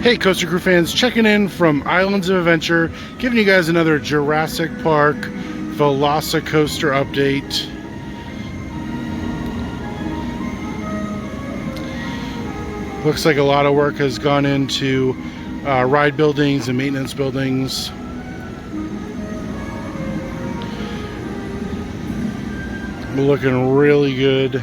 Hey Coaster Crew fans, checking in from Islands of Adventure, giving you guys another Jurassic Park Velocicoaster update. Looks like a lot of work has gone into ride buildings and maintenance buildings. Looking really good.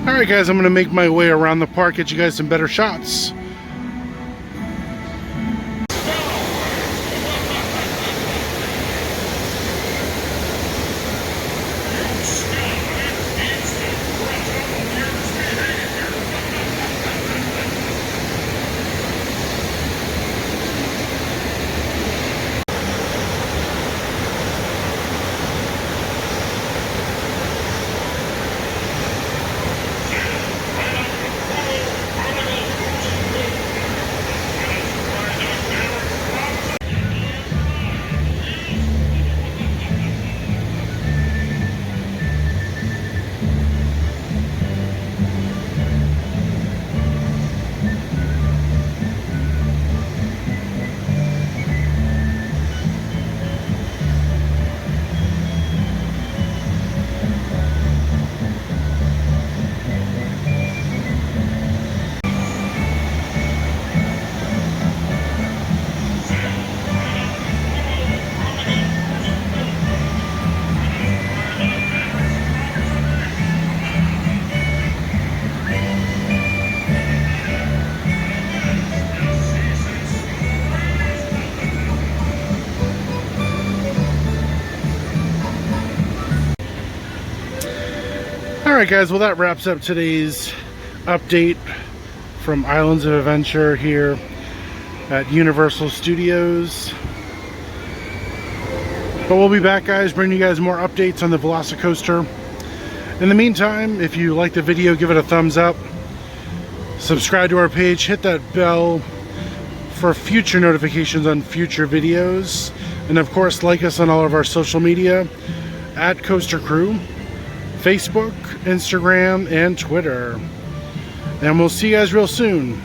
Alright guys, I'm going to make my way around the park, get you guys some better shots. Alright guys, well that wraps up today's update from Islands of Adventure here at Universal Studios. But we'll be back guys, bringing you guys more updates on the Velocicoaster. In the meantime, if you like the video, give it a thumbs up. Subscribe to our page, hit that bell for future notifications on future videos. And of course, like us on all of our social media at Coaster Crew. Facebook, Instagram, and Twitter. And we'll see you guys real soon.